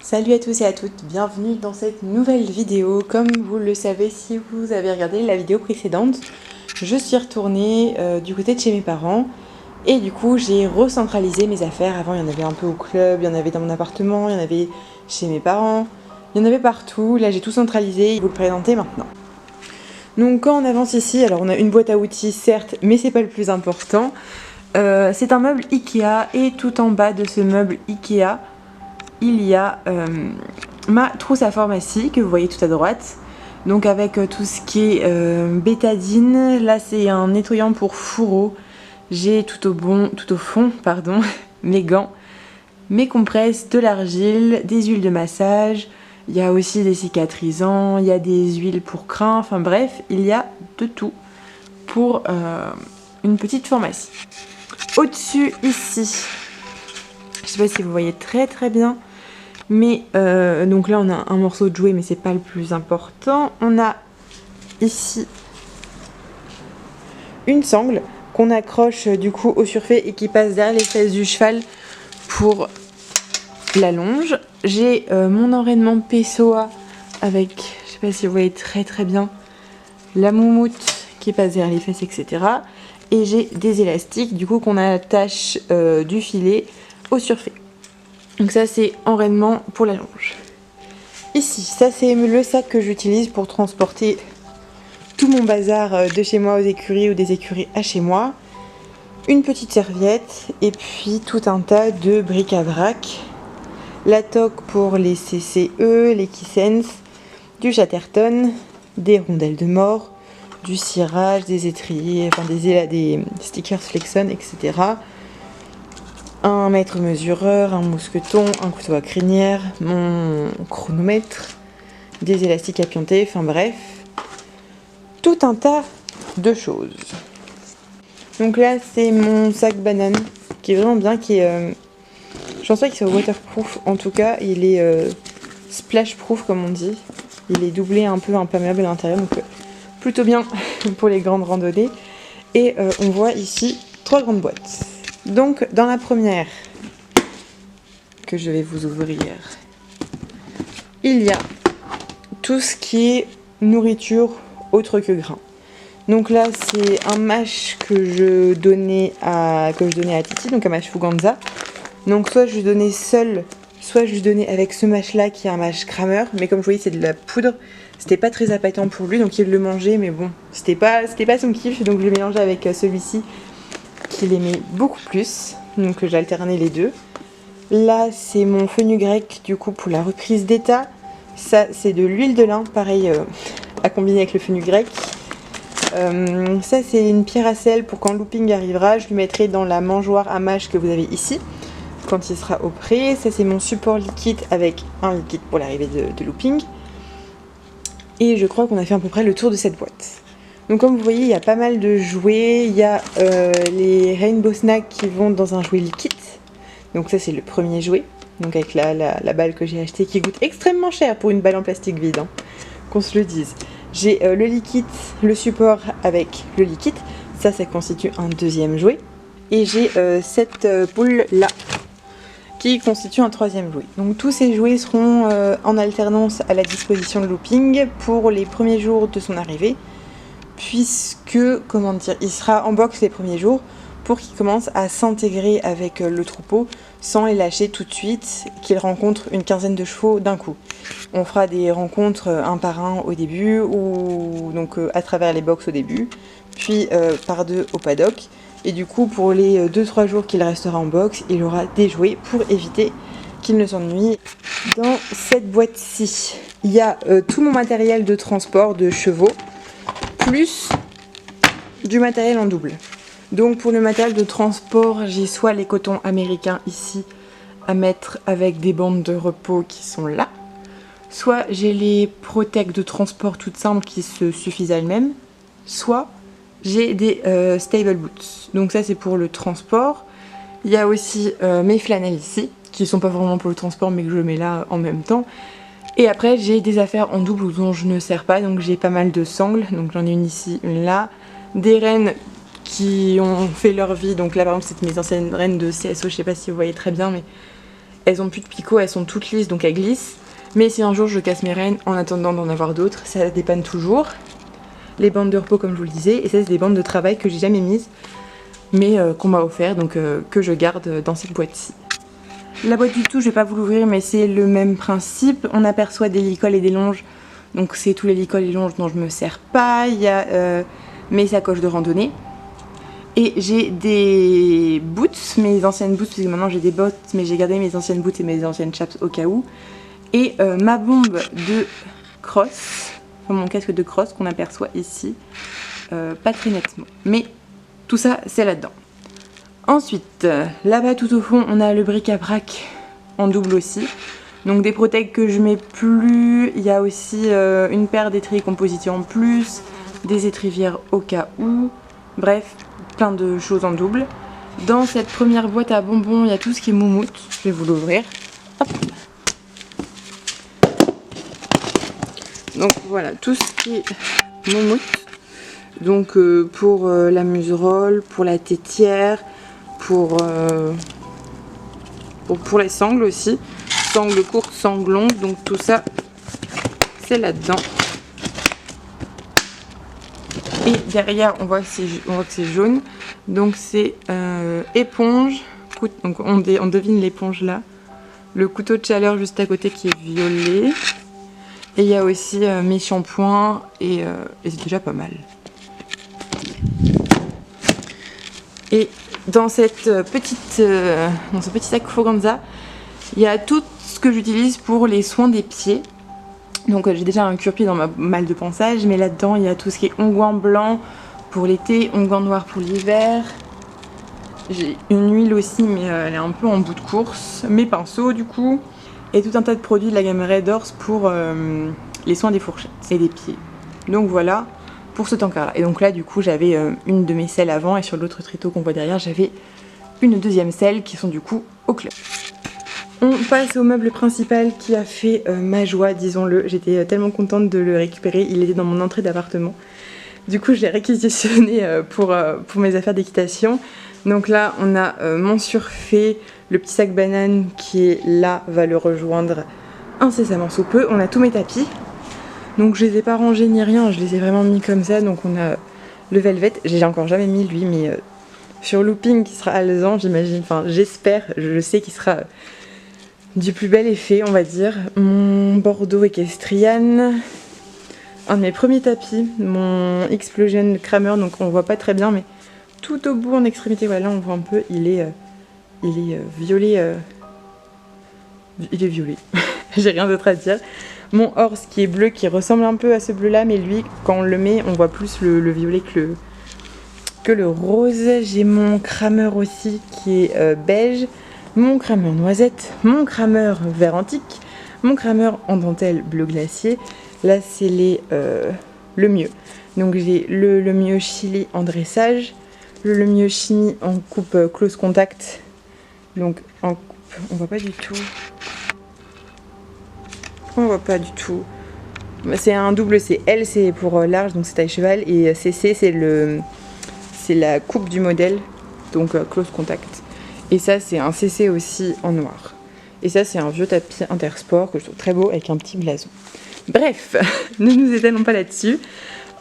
Salut à tous et à toutes, bienvenue dans cette nouvelle vidéo. Comme vous le savez si vous avez regardé la vidéo précédente, je suis retournée du côté de chez mes parents et du coup j'ai recentralisé mes affaires. Avant il y en avait un peu au club, il y en avait dans mon appartement, il y en avait chez mes parents, il y en avait partout. Là j'ai tout centralisé, je vais vous le présenter maintenant. Donc quand on avance ici, alors on a une boîte à outils certes, mais c'est pas le plus important. C'est un meuble Ikea et tout en bas de ce meuble Ikea, il y a ma trousse à pharmacie que vous voyez tout à droite. Donc avec tout ce qui est bétadine. Là c'est un nettoyant pour fourreau. J'ai tout au fond, mes gants, mes compresses, de l'argile, des huiles de massage. Il y a aussi des cicatrisants, il y a des huiles pour crins. Enfin bref, il y a de tout pour une petite pharmacie. Au-dessus ici, je sais pas si vous voyez très bien. Mais donc là on a un morceau de jouet mais c'est pas le plus important. On a ici une sangle qu'on accroche du coup au surfait et qui passe derrière les fesses du cheval pour la longe. J'ai mon enraînement Pessoa avec, je sais pas si vous voyez très bien, la moumoute qui passe derrière les fesses, etc. Et j'ai des élastiques du coup qu'on attache du filet au surfait. Donc ça c'est enraînement pour la longe. Ici, ça c'est le sac que j'utilise pour transporter tout mon bazar de chez moi aux écuries ou des écuries à chez moi. Une petite serviette et puis tout un tas de bric-à-brac. La toque pour les CCE, les Kissens, du Chatterton, des rondelles de mort, du cirage, des étriers, enfin des stickers Flexon, etc. Un mètre mesureur, un mousqueton, un couteau à crinière, mon chronomètre, des élastiques à pianter, enfin bref, tout un tas de choses. Donc là c'est mon sac banane qui est vraiment bien, je pense pas qu'il soit waterproof, en tout cas il est splashproof comme on dit. Il est doublé un peu imperméable à l'intérieur, donc plutôt bien pour les grandes randonnées. Et on voit ici 3 grandes boîtes. Donc dans la première que je vais vous ouvrir, il y a tout ce qui est nourriture autre que grains. Donc là c'est un mash que je donnais à Titi, donc un mash Fuganza. Donc soit je lui donnais seul, soit je lui donnais avec ce mash là qui est un mash crameur, mais comme vous voyez c'est de la poudre, c'était pas très appétant pour lui, donc il le mangeait, mais bon, c'était pas son kiff, donc je l'ai mélangé avec celui-ci qu'il aimait beaucoup plus, donc j'alternais les deux. Là c'est mon fenugrec du coup pour la reprise d'état. Ça c'est de l'huile de lin, pareil à combiner avec le fenugrec. Ça c'est une pierre à sel pour quand le looping arrivera, je lui mettrai dans la mangeoire à mâche que vous avez ici quand il sera au pré. Ça c'est mon support liquide avec un liquide pour l'arrivée de looping. Et je crois qu'on a fait à peu près le tour de cette boîte. Donc comme vous voyez, il y a pas mal de jouets. Il y a les Rainbow Snacks qui vont dans un jouet liquide. Donc ça c'est le premier jouet. Donc avec la balle que j'ai achetée qui coûte extrêmement cher pour une balle en plastique vide, hein, qu'on se le dise. J'ai le liquide, le support avec le liquide. Ça constitue un deuxième jouet. Et j'ai cette boule là qui constitue un troisième jouet. Donc tous ces jouets seront en alternance à la disposition de looping pour les premiers jours de son arrivée. Puisque, il sera en box les premiers jours pour qu'il commence à s'intégrer avec le troupeau sans les lâcher tout de suite, qu'il rencontre une quinzaine de chevaux d'un coup. On fera des rencontres un par un au début, ou donc à travers les box au début, puis par deux au paddock. Et du coup, pour les 2-3 jours qu'il restera en box, il aura des jouets pour éviter qu'il ne s'ennuie. Dans cette boîte-ci, il y a tout mon matériel de transport de chevaux, plus du matériel en double. Donc pour le matériel de transport, j'ai soit les cotons américains ici à mettre avec des bandes de repos qui sont là, soit j'ai les Protec de transport toutes simples qui se suffisent à elles-mêmes, soit j'ai des stable boots. Donc ça c'est pour le transport. Il y a aussi mes flanelles ici, qui sont pas vraiment pour le transport mais que je mets là en même temps. Et après j'ai des affaires en double dont je ne sers pas, donc j'ai pas mal de sangles, donc j'en ai une ici, une là, des rennes qui ont fait leur vie, donc là par exemple c'est mes anciennes rennes de CSO, je sais pas si vous voyez très bien, mais elles ont plus de picot, elles sont toutes lisses donc elles glissent. Mais si un jour je casse mes rênes en attendant d'en avoir d'autres, ça dépanne toujours. Les bandes de repos comme je vous le disais, et ça c'est des bandes de travail que j'ai jamais mises, mais qu'on m'a offert, donc que je garde dans cette boîte-ci. La boîte du tout, je vais pas vous l'ouvrir, mais c'est le même principe. On aperçoit des licoles et des longes, donc c'est tous les licoles et longes dont je me sers pas. Il y a mes sacoches de randonnée. Et j'ai des boots, mes anciennes boots, parce que maintenant j'ai des bottes, mais j'ai gardé mes anciennes boots et mes anciennes chaps au cas où. Et ma bombe de crosse, enfin mon casque de crosse qu'on aperçoit ici, pas très nettement. Mais tout ça, c'est là-dedans. Ensuite, là-bas tout au fond, on a le bric-à-brac en double aussi. Donc des protèges que je mets plus. Il y a aussi une paire d'étriers composités en plus, des étrivières au cas où. Bref, plein de choses en double. Dans cette première boîte à bonbons, il y a tout ce qui est moumoute. Je vais vous l'ouvrir. Hop. Donc voilà, tout ce qui est moumoute. Donc pour la muserolle, pour la tétière, pour les sangles aussi. Sangles courtes, sangles longues, donc tout ça, c'est là-dedans. Et derrière, on voit que c'est jaune. Donc c'est éponge. Donc on devine l'éponge là. Le couteau de chaleur juste à côté qui est violet. Et il y a aussi mes shampoings et c'est déjà pas mal. Et dans ce petit sac Foganza, il y a tout ce que j'utilise pour les soins des pieds. Donc j'ai déjà un cure-pied dans ma malle de pansage, mais là-dedans il y a tout ce qui est onguent blanc pour l'été, onguent noir pour l'hiver. J'ai une huile aussi, mais elle est un peu en bout de course. Mes pinceaux du coup. Et tout un tas de produits de la gamme Red Horse pour les soins des fourchettes et des pieds. Donc voilà pour ce tankard-là. Et donc là du coup j'avais une de mes selles avant, et sur l'autre tréteau qu'on voit derrière j'avais une deuxième selle qui sont du coup au club. On passe au meuble principal qui a fait ma joie, disons-le. J'étais tellement contente de le récupérer, il était dans mon entrée d'appartement. Du coup je l'ai réquisitionné pour mes affaires d'équitation. Donc là on a mon surfait, le petit sac banane qui est là va le rejoindre incessamment sous peu. On a tous mes tapis. Donc je les ai pas rangés ni rien, je les ai vraiment mis comme ça. Donc on a le velvet, j'ai encore jamais mis lui, mais sur looping qui sera alezan j'imagine, enfin j'espère, je sais qu'il sera du plus bel effet on va dire. Mon Bordeaux Equestrian, un de mes premiers tapis, mon Explosion Kramer, donc on voit pas très bien mais tout au bout en extrémité, voilà là on voit un peu, il est violet, il est violet, j'ai rien d'autre à dire. Mon Horse qui est bleu, qui ressemble un peu à ce bleu là, mais lui quand on le met on voit plus le violet que le rose. J'ai mon Kramer aussi qui est beige, mon Kramer noisette, mon Kramer vert antique, mon Kramer en dentelle bleu glacier. Là c'est le mieux. Donc j'ai le mieux chili en dressage, le mieux chimie en coupe close contact. Donc en coupe, on voit pas du tout. On voit pas du tout. C'est un double C. L c'est pour large, donc c'est taille cheval, et CC c'est la coupe du modèle, donc close contact. Et ça c'est un CC aussi en noir. Et ça c'est un vieux tapis Intersport que je trouve très beau avec un petit blason. Bref, ne nous étalons pas là-dessus.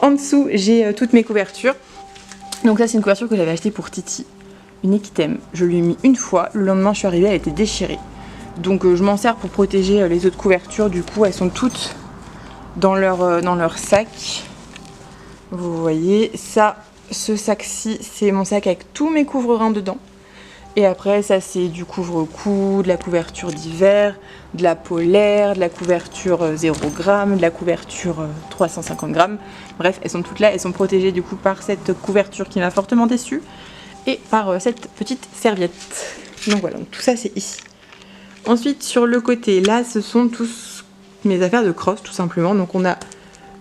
En dessous j'ai toutes mes couvertures. Donc ça c'est une couverture que j'avais achetée pour Titi, une Equitem. Je lui ai mis une fois, le lendemain je suis arrivée, elle était déchirée. Donc je m'en sers pour protéger les autres couvertures, du coup elles sont toutes dans leur sac. Vous voyez, ça, ce sac-ci, c'est mon sac avec tous mes couvre-reins dedans. Et après ça c'est du couvre-cou, de la couverture d'hiver, de la polaire, de la couverture 0 g, de la couverture 350 g. Bref, elles sont toutes là, elles sont protégées du coup par cette couverture qui m'a fortement déçue et par cette petite serviette. Donc voilà, donc tout ça c'est ici. Ensuite sur le côté, là ce sont tous mes affaires de cross tout simplement. Donc on a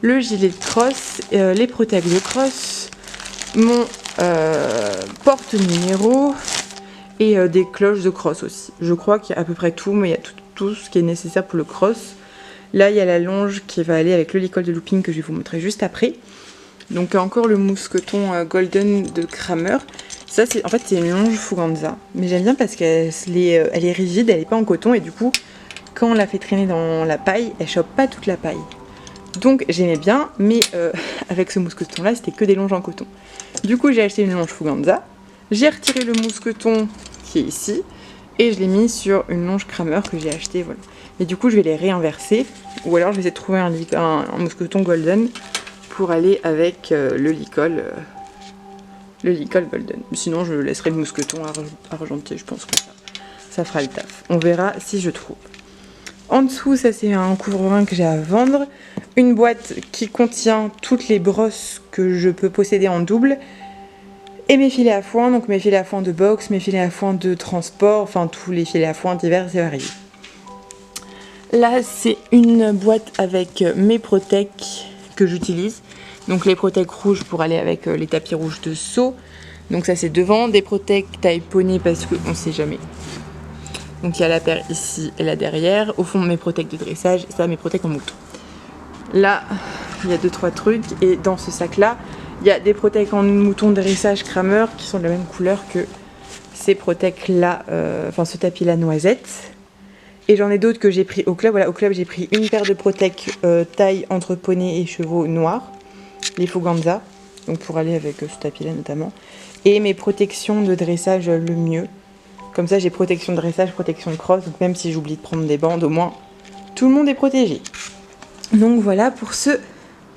le gilet de cross, les protèges de cross, mon porte-numéro et des cloches de cross aussi. Je crois qu'il y a à peu près tout, mais il y a tout ce qui est nécessaire pour le cross. Là il y a la longe qui va aller avec le licol de looping que je vais vous montrer juste après. Donc encore le mousqueton golden de Kramer. Ça, en fait, c'est une longe Fuganza. Mais j'aime bien parce qu'elle elle est rigide, elle n'est pas en coton. Et du coup, quand on la fait traîner dans la paille, elle chope pas toute la paille. Donc j'aimais bien, mais avec ce mousqueton là, c'était que des longes en coton. Du coup, j'ai acheté une longe Fuganza. J'ai retiré le mousqueton qui est ici. Et je l'ai mis sur une longe Kramer que j'ai acheté, voilà. Et du coup, je vais les réinverser. Ou alors, je vais essayer de trouver un mousqueton golden pour aller avec le licol golden. Sinon, je laisserai le mousqueton argenté. Je pense que ça fera le taf. On verra si je trouve. En dessous, ça c'est un couvre-vin que j'ai à vendre. Une boîte qui contient toutes les brosses que je peux posséder en double. Et mes filets à foin, donc mes filets à foin de boxe, mes filets à foin de transport, enfin tous les filets à foin divers et variés. Là, c'est une boîte avec mes Protec que j'utilise. Donc les Protec rouges pour aller avec les tapis rouges de saut. Donc ça c'est devant, des Protec taille poney parce qu'on ne sait jamais. Donc il y a la paire ici et là derrière. Au fond mes Protec de dressage et ça mes Protec en mouton. Là, il y a 2-3 trucs et dans ce sac là, il y a des Protec en mouton de dressage Kramer qui sont de la même couleur que ces Protec là, enfin ce tapis là noisette. Et j'en ai d'autres que j'ai pris au club. Voilà, au club j'ai pris une paire de Protec taille entre poney et chevaux noirs, les Fuganza, donc pour aller avec ce tapis là notamment. Et mes protections de dressage le mieux. Comme ça j'ai protection de dressage, protection de cross, donc même si j'oublie de prendre des bandes, au moins tout le monde est protégé. Donc voilà pour ce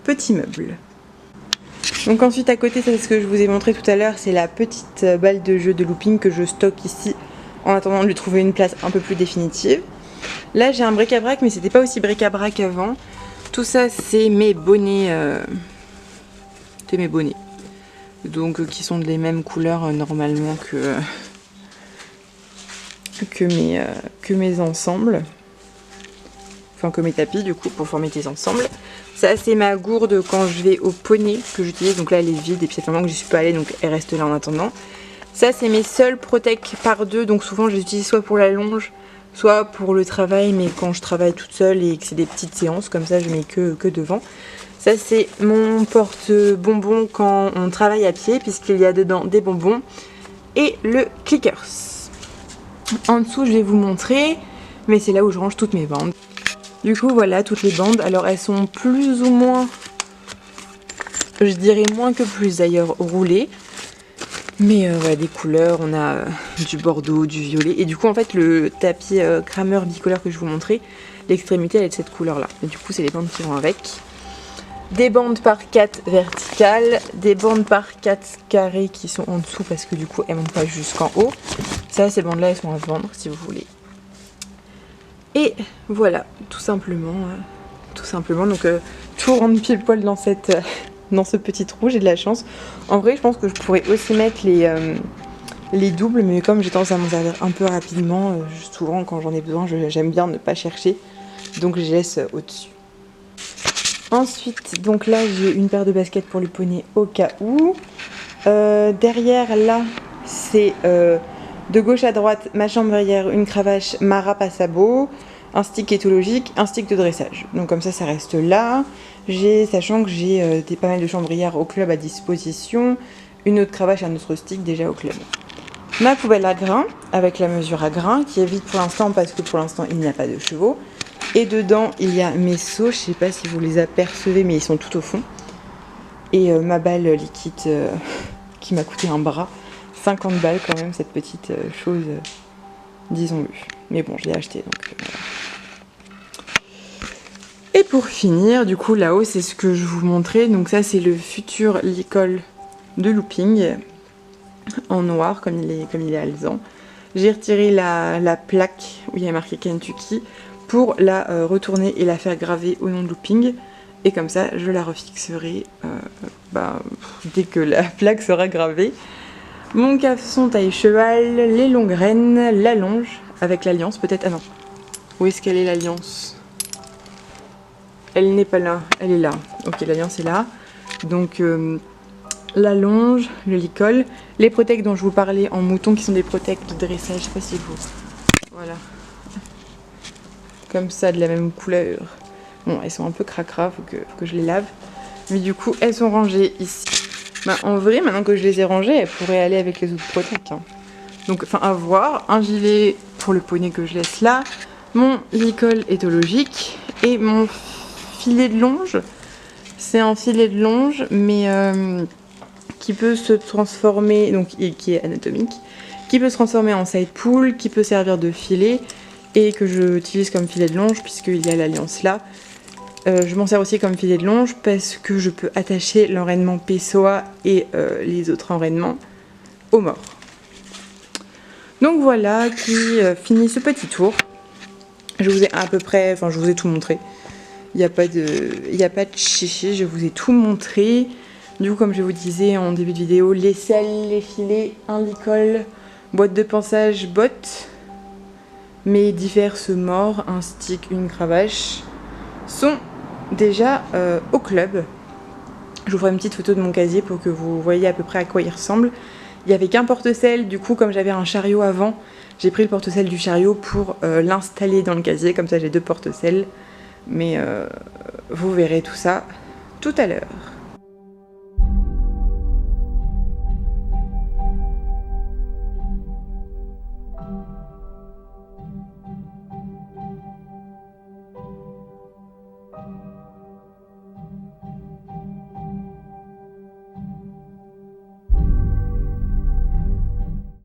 petit meuble. Donc ensuite à côté, c'est ce que je vous ai montré tout à l'heure, c'est la petite balle de jeu de looping que je stocke ici en attendant de lui trouver une place un peu plus définitive. Là j'ai un bric-à-brac mais c'était pas aussi bric-à-brac avant. Tout ça c'est mes bonnets. Donc qui sont des mêmes couleurs normalement que mes ensembles. Enfin que mes tapis du coup pour former des ensembles. Ça c'est ma gourde quand je vais au poney que j'utilise. Donc là elle est vide et puis ça fait longtemps que j'y suis pas allée donc elle reste là en attendant. Ça c'est mes seuls Protec par deux. Donc souvent je les utilise soit pour la longe, soit pour le travail, mais quand je travaille toute seule et que c'est des petites séances, comme ça je mets que devant. Ça c'est mon porte-bonbons quand on travaille à pied, puisqu'il y a dedans des bonbons et le clickers. En dessous je vais vous montrer, mais c'est là où je range toutes mes bandes. Du coup voilà toutes les bandes, alors elles sont plus ou moins, je dirais moins que plus d'ailleurs, roulées. Mais voilà, des couleurs, on a du bordeaux, du violet. Et du coup, en fait, le tapis Kramer bicolore que je vous montrais, l'extrémité, elle est de cette couleur-là. Et du coup, c'est les bandes qui vont avec. Des bandes par 4 verticales, des bandes par 4 carrées qui sont en dessous parce que du coup, elles ne montent pas jusqu'en haut. Ça, ces bandes-là, elles sont à vendre si vous voulez. Et voilà, tout simplement. Donc, tout rentre pile poil dans cette... dans ce petit trou, j'ai de la chance. En vrai, je pense que je pourrais aussi mettre les doubles, mais comme j'ai tendance à m'en servir un peu rapidement, souvent quand j'en ai besoin, j'aime bien ne pas chercher, donc je laisse au-dessus. Ensuite, donc là, j'ai une paire de baskets pour le poney au cas où. Derrière, là, c'est de gauche à droite, ma chambrière, une cravache, ma râpe à sabot, un stick éthologique, un stick de dressage. Donc comme ça reste là. Sachant que j'ai pas mal de chambrières au club à disposition, une autre cravache et un autre stick déjà au club. Ma poubelle à grains, avec la mesure à grains, qui est vide pour l'instant parce que pour l'instant il n'y a pas de chevaux. Et dedans il y a mes seaux, je sais pas si vous les apercevez mais ils sont tout au fond. Et ma balle liquide qui m'a coûté un bras, 50 balles quand même cette petite chose, disons-le. Mais bon, je l'ai acheté donc voilà. Et pour finir, du coup là-haut c'est ce que je vous montrais, donc ça c'est le futur licol de looping en noir comme il est alezan. J'ai retiré la plaque où il y a marqué Kentucky pour la retourner et la faire graver au nom de looping, et comme ça je la refixerai dès que la plaque sera gravée. Mon caleçon taille cheval, les longues rênes, la longe avec l'alliance peut-être, ah non, où est-ce qu'elle est l'alliance ? Elle n'est pas là, elle est là. Ok, l'alliance est là. Donc la longe, le licol, les Protec dont je vous parlais en mouton qui sont des Protec de dressage, je sais pas si vous... Voilà. Comme ça, de la même couleur. Bon, elles sont un peu cracra, faut que je les lave. Mais du coup, elles sont rangées ici. Bah, en vrai, maintenant que je les ai rangés, elles pourraient aller avec les autres protèques. Hein. Donc, enfin, à voir. Un gilet pour le poney que je laisse là. Mon licol éthologique. Et mon filet de longe. C'est un filet de longe, mais qui peut se transformer, donc qui est anatomique, qui peut se transformer en side pull, qui peut servir de filet, et que j'utilise comme filet de longe, puisqu'il y a l'alliance là. Je m'en sers aussi comme filet de longe parce que je peux attacher l'enraînement Pessoa et les autres enraînements au mort. Donc voilà qui finit ce petit tour. Je vous ai à peu près, enfin je vous ai tout montré. Il n'y a pas de chichi, je vous ai tout montré. Du coup, comme je vous disais en début de vidéo, les selles, les filets, un licol, boîte de pansage, bottes, mes diverses morts, un stick, une cravache, sont déjà au club. Je vous ferai une petite photo de mon casier pour que vous voyez à peu près à quoi il ressemble. Il n'y avait qu'un porte-selle, du coup comme j'avais un chariot avant, j'ai pris le porte-selle du chariot pour l'installer dans le casier, comme ça j'ai 2 porte-selles. Mais vous verrez tout ça tout à l'heure.